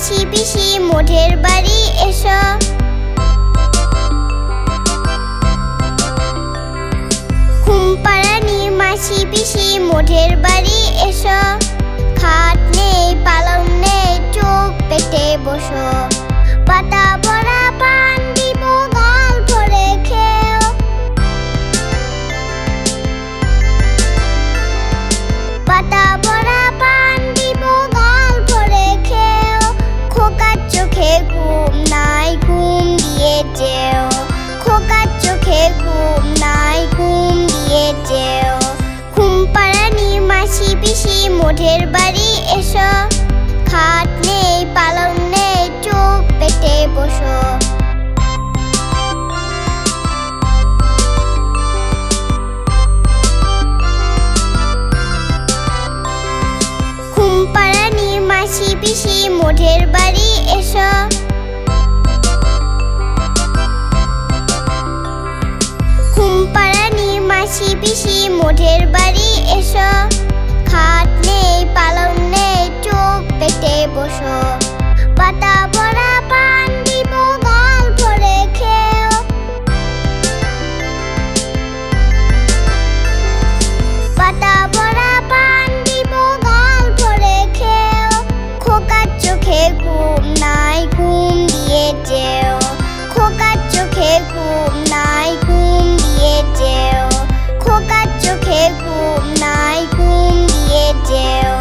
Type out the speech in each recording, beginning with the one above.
মাসি পিসি মোঠের বাড়ি এসো। ঘুমপাড়ানি মাসি পিসি মোঠের বাড়ি এসো। খাট নেই পালং নেই চোখ পেটে বসো। পাতা ভরা পান দিব গল্প রেখেও। পাতা ভরা পান দিব গল্প রেখেও। খোকার চোখে ঘুম নাই ঘুম দিয়ে যেও। খোকার চোখে ঘুম নাই ঘুম দিয়ে যেও। ঘুমপাড়ানি মাসি পিসি মোঠের বাড়ি এসো। খাট নেই পালং নেই চোখ পেটে বসো। ঘুমপাড়ানি মাসি পিসি মোঠের বাড়ি এসো। ঘুমপাড়ানি মাসি পিসি মোঠের বাড়ি এসো। খাট নেই পালং নেই চোখ পেটে বসো। পাতা ভরা পান দিব গল্প রেখেও। পাতা ভরা পান দিব গল্প রেখেও। খোকার চোখে ঘুম নাই ঘুম দিয়ে যেও। খোকার চোখে ঘুম নাই ঘুম দিয়ে যেও। খোকার চোখে ঘুম নাই ঘুম দিয়ে যেও।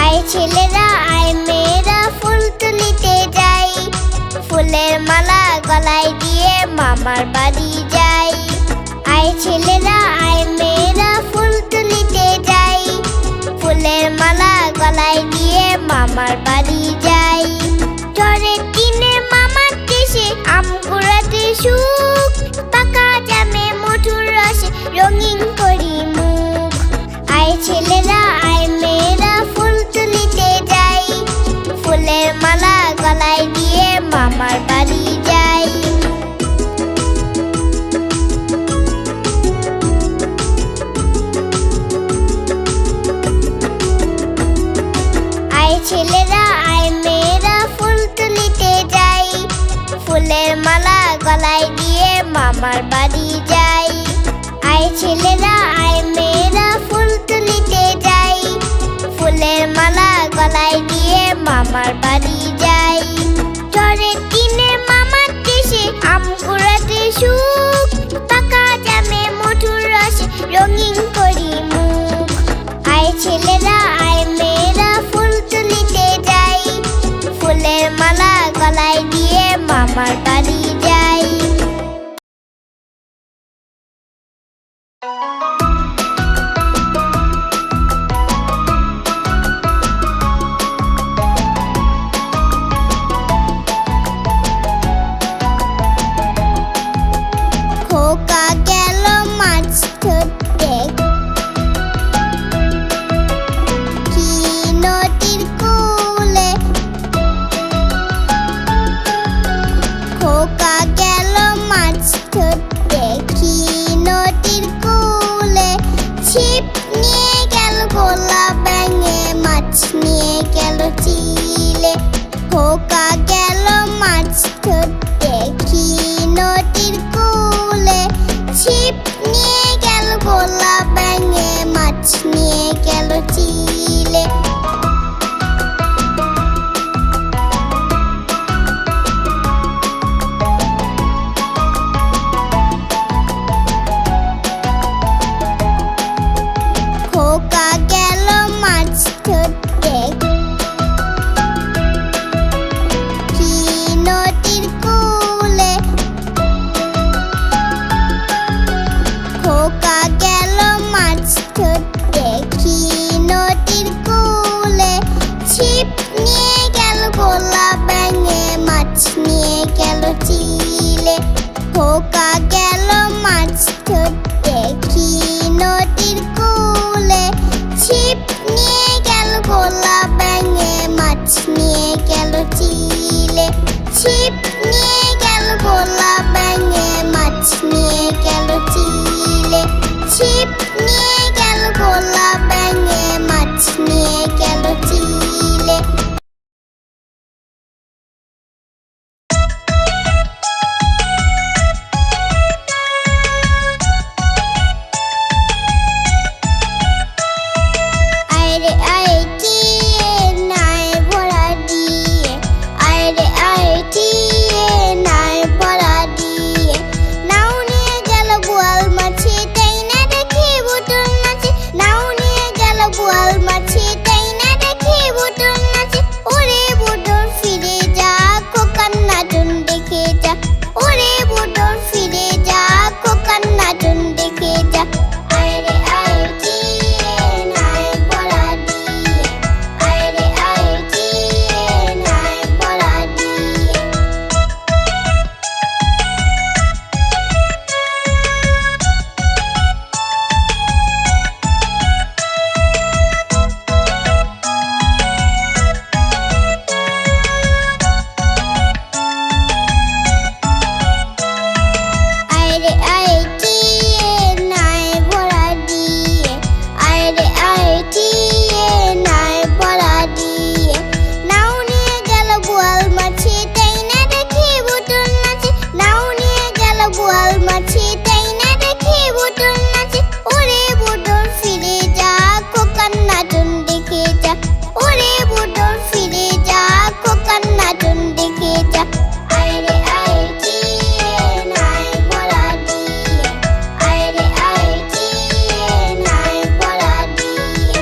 আয় ছেলেরা আয় মেয়েরা ফুল তুলিতে যাই। ফুলের মালা গলায় দিয়ে মামার বাড়ি যাই। আয় ছেলেরা আয় মেয়েরা ফুল তুলিতে যাই। ফুলের মালা গলায় দিয়ে মামার বাড়ি যাই। ঝড়ের দিনে মামার দেশে আম কুড়াতে সুখ। পাকা জামে মধুর রসে রঙিন করি মুখ। আয় ছেলেরা আয় মেয়েরা ফুল তুলিতে যাই। ফুলের মালা গলায় দিয়ে মামার বাড়ি যাই। আয় ছেলেরা আয় মেয়েরা ফুল তুলিতে যাই। ফুলের মালা গলায় দিয়ে মামার বাড়ি যাই। আয় ছেলেরা আয় মেয়েরা ফুল তুলিতে যাই। ফুলের মালা গলায় দিয়ে মামার বাড়ি যাই। ঝড়ের দিনে মামার দেশে আম কুড়াতে সুখ। পাকা জামে মধুর রসে রঙিন করি মুখ। আয় ছেলেরা আয় মেয়েরা ফুল তুলিতে যাই। ফুলের মালা গলায় দিয়ে মামার বাড়ি যাই। খোকা গেল মাছ ধরতে। কি নদীর কূলে। খোকা গেল মাছ ধরতে। কি নদীর কূলে। ছিপ নিয়ে গেল গোলা ব্যাঙে মাছ নিয়ে গেল চিলে। খোকা গেল মাছ ধরতে। কি নদীর কূলে। ছিপ নিয়ে গেল গোলা ব্যাঙে মাছ নিয়ে গেল চিলে। খোকা গেল মাছ ধরতে। কি নদীর কূলে। খোকা গেল মাছ ধরতে। কি নদীর কূলে। ছিপ নিয়ে গেল গোলা ব্যাঙে মাছ নিয়ে গেল চিলে। খোকা গেল মাছ ধরতে। কি নদীর কূলে। ছিপ নিয়ে গেল গোলা ব্যাঙে মাছ নিয়ে গেল চিলে। ছিপ নিয়ে গেল গোলা ব্যাঙে টিয়ে নাই পড়া দিয়ে নাও নিয়ে গেল গোয়াল মাছি তাই না দেখি বুটুল নাচে নাও নিয়ে গেল গোয়াল মাছি তাই না দেখি বুটুল নাচে ওরে বুটুল ফিরে যা খোকার নাচন দেখে যা ওরে বুটুল ফিরে যা খোকার নাচন দেখে যা আয় রে আয় টিয়ে নাই পড়া দিয়ে আয় রে আয় টিয়ে নাই পড়া দিয়ে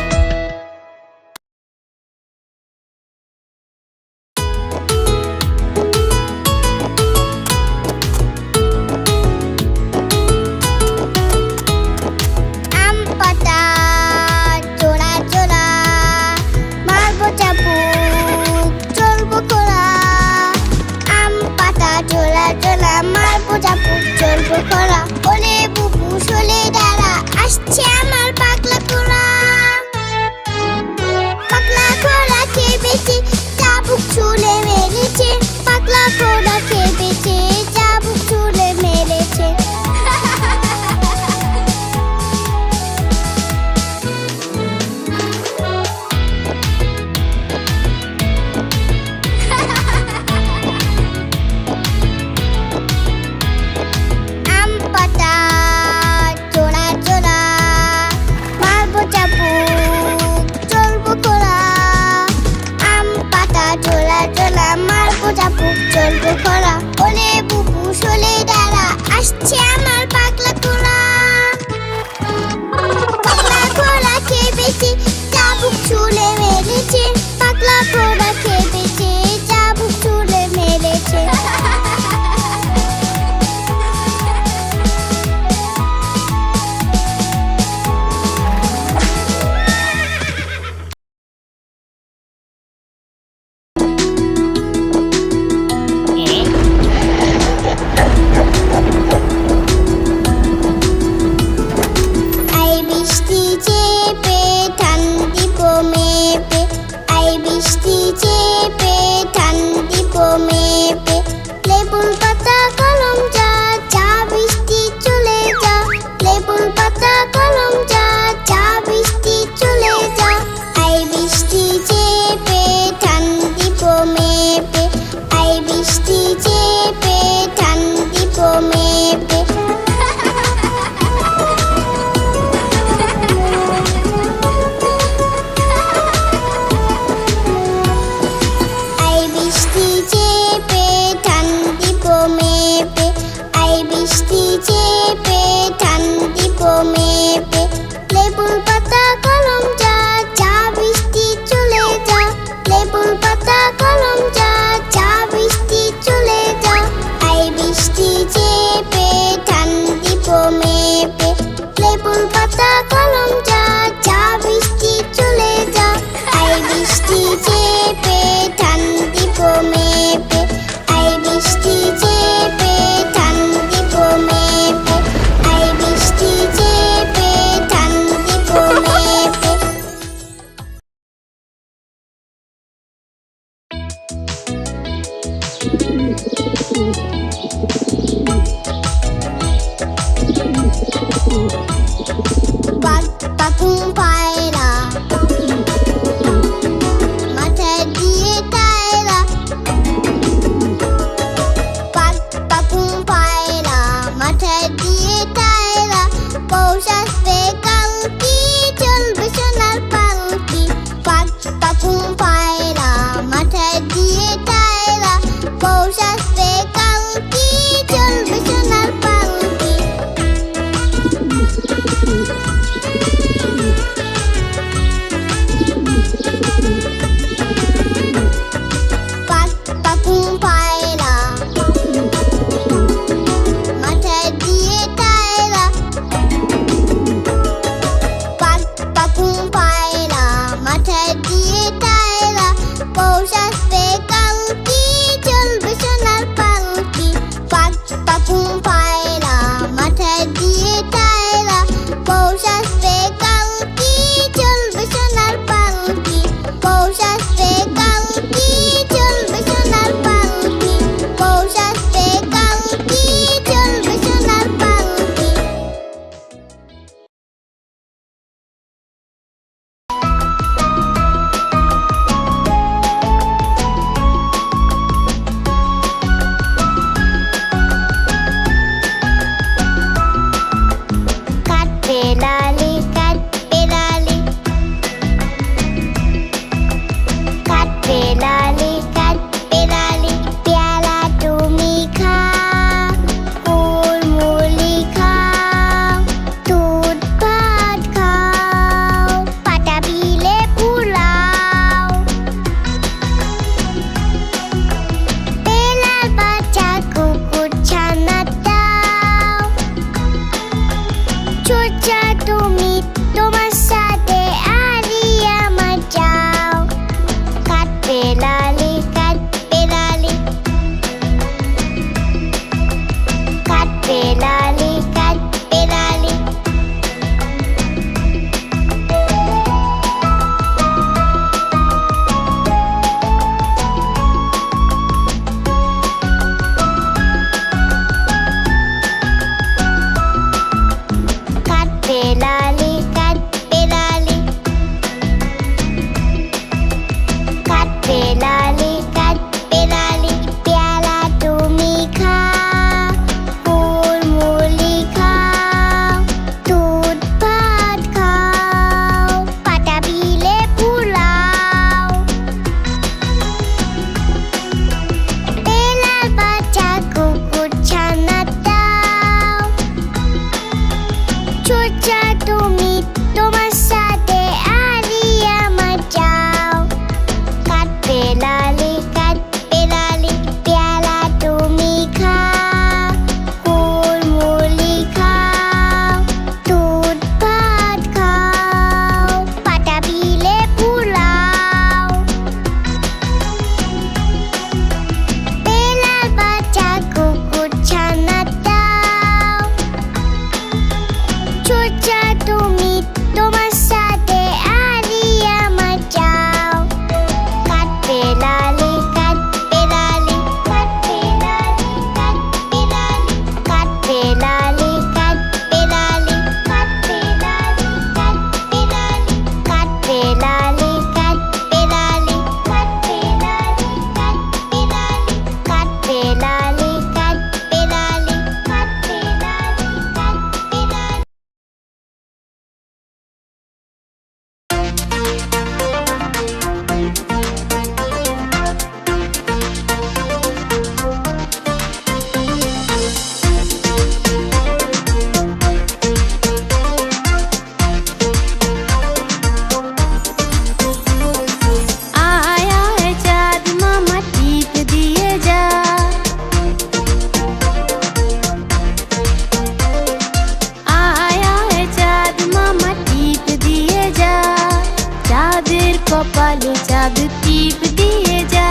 চাঁদ টিপ দিয়ে যা।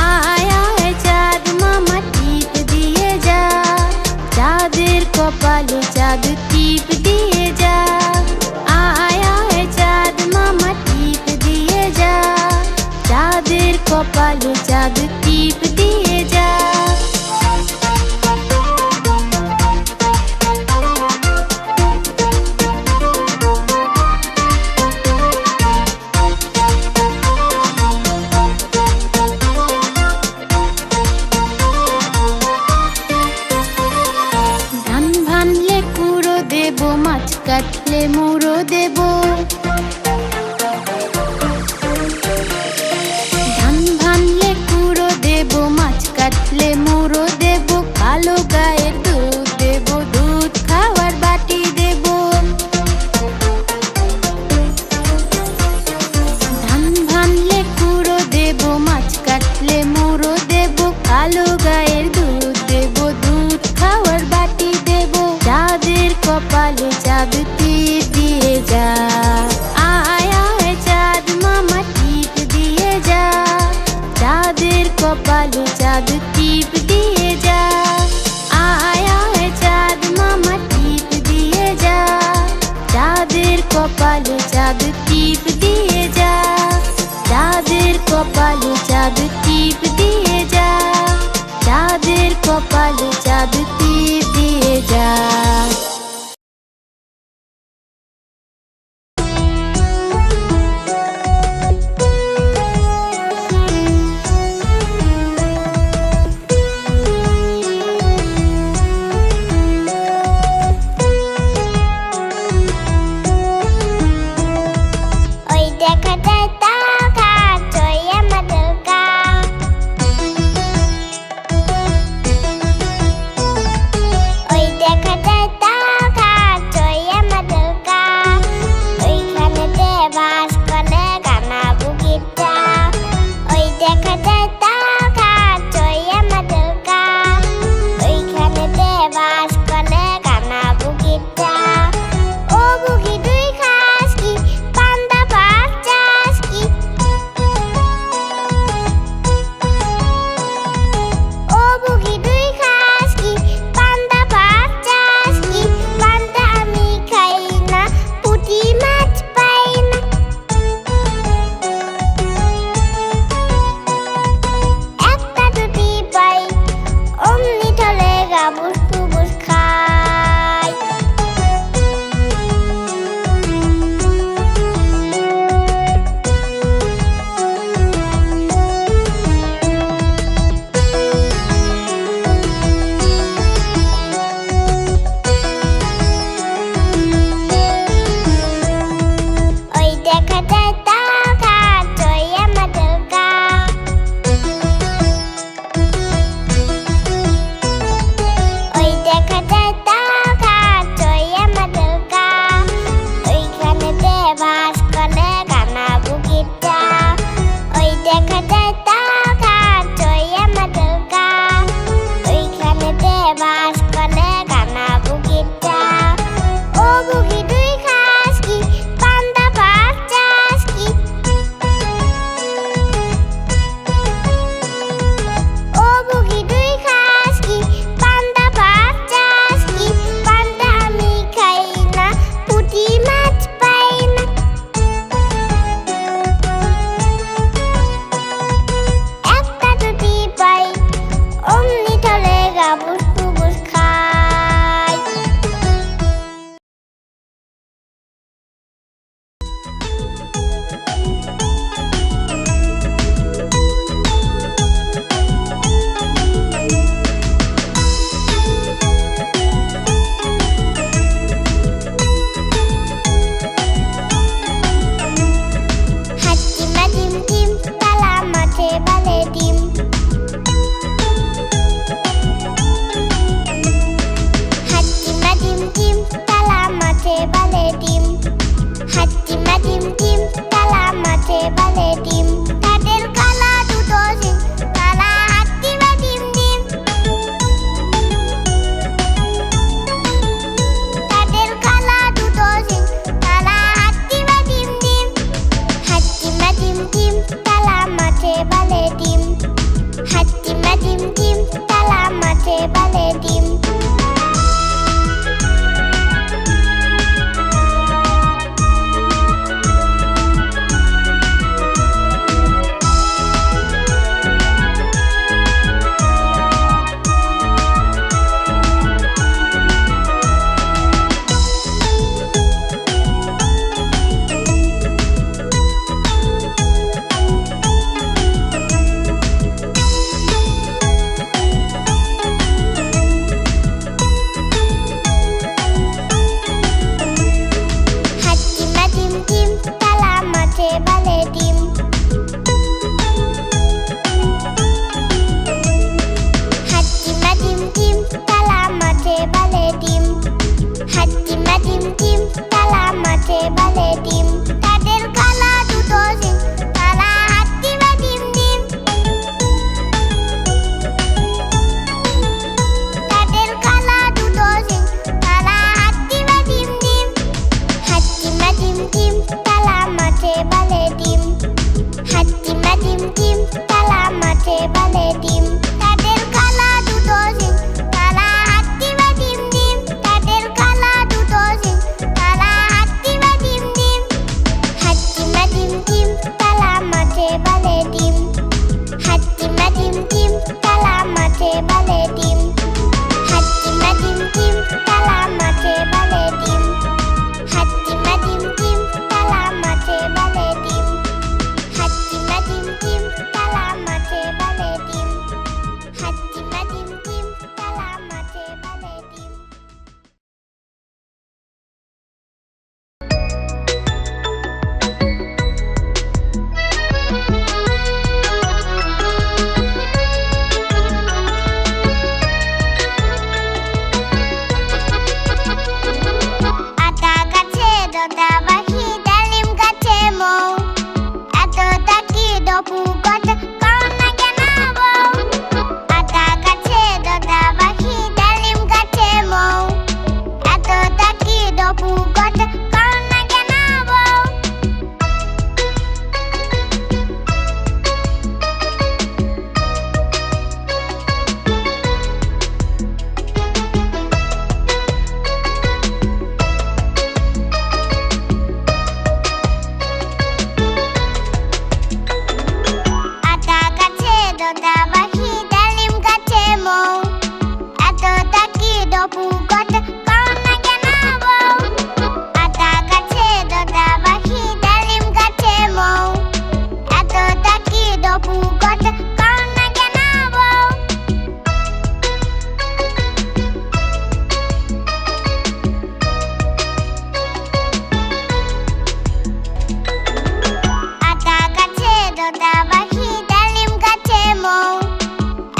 আয় আয় চাঁদ মামা টিপ দিয়ে যা, চাঁদের কপালে চাঁদ টিপ দিয়ে যা। আয় আয় চাঁদ মামা টিপ দিয়ে যা, চাঁদের কপালে চাঁদ টিপ দিয়ে যা। ধান ভানলে কুড়ো দেব, মাছ কাটলে মুড়ো দেব। ধান ভানলে কুড়ো দেব, মাছ কাটলে মুড়ো দেব। কালো গায়ের দুধ দেব, দুধ খাওয়ার বাটি দেব। ধান ভানলে কুড়ো দেব, মাছ কাটলে মুড়ো দেব। কালো গায়ের দুধ দেব, দুধ খাওয়ার বাটি দেব। চাঁদের কপালে চাঁদ টিপ দিয়ে যা। ডপু কত কও না কেন বউ আতা গাছে দোতা পাখি ডালিম গাছে মৌ এত ডাকি ডপু কত কও না কেন বউ আতা গাছে দোতা পাখি ডালিম গাছে মৌ এত ডাকি ডপু কত কও না কেন বউ আতা গাছে দোতা পাখি ডালিম গাছে মৌ এত ডাকি ডপু কত কও না কেন বউ আতা গাছে দোতা পাখি ডালিম গাছে মৌ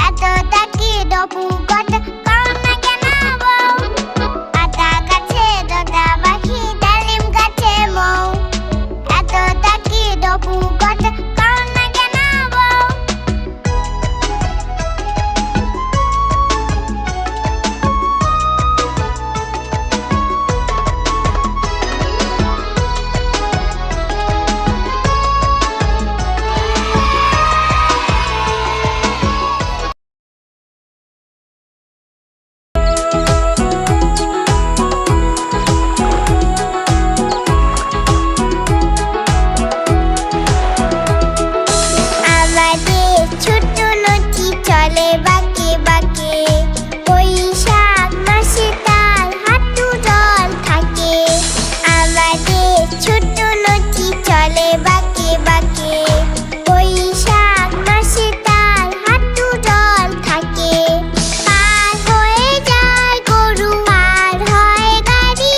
এত ডাকি ডপু কত কও না কেন বউ আতা গাছে দোতা পাখি ডালিম গাছে মৌ এত ডাকি ডপু কত কও না কেন বউ আমাদের ছোট নদী চলে বাঁকে বাঁকে বৈশাখ মাসে তার হাঁটু জল থাকে আমাদের ছোট নদী চলে বাঁকে বাঁকে বৈশাখ মাসে তার হাঁটু জল থাকে পার হয়ে যায় গরু পার হয় গাড়ি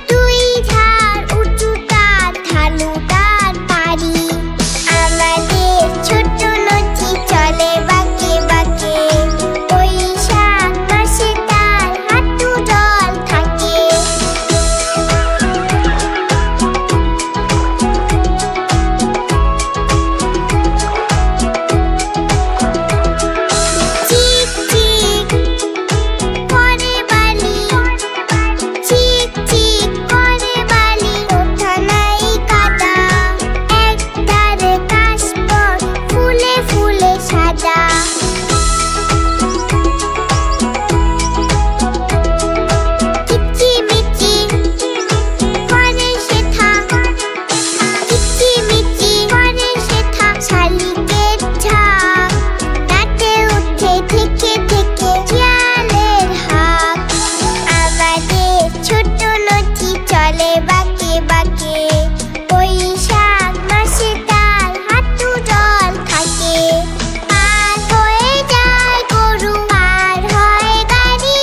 দুই ধার উঁচু তার ঢালু তার পাড়ি আমাদের ছোট নদী চলে বাঁকে বাঁকে বৈশাখ মাসে তার হাঁটু জল থাকে চিক চিক করে বালি চিক চিক করে বালি উঠানাই কাদা এক ধারে কাশবন ফুলে ফুলে সাদা কিচিমিচি করে শেঠা কিচিমিচি করে শেঠা শালিকের ঝাঁক রাতে উঠে থেকে থেকে শিয়ালের হাঁক আমাদের ছোট নদী চলে বাঁকে বাঁকে বৈশাখ মাসে তার হাঁটু জল থাকে পার হয়ে যায় গরু পার হয় গাড়ি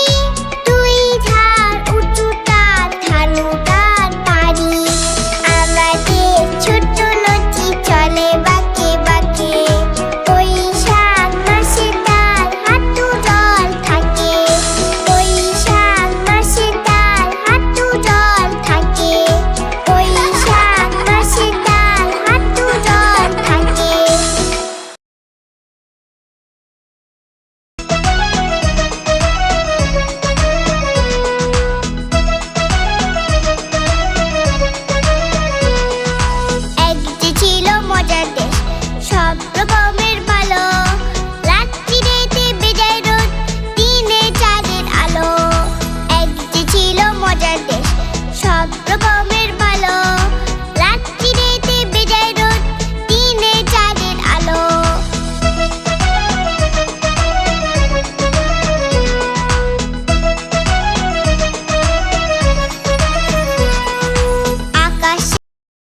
দুই ধার উঁচু তার ঢালু তার পাড়ি আমাদের ছোট নদী চলে বাঁকে বাঁকে বৈশাখ মাসে তার হাঁটু জল থাকে বৈশাখ মাসে তার হাঁটু জল থাকে বৈশাখ মাসে তার হাঁটু জল থাকে একটি ছিল মজার দেশ সব রকমের ভালো রাত্রিরেতে বেজায় রোদ দিনে চাঁদের আলো একটি ছিল মজার দেশ সব রকম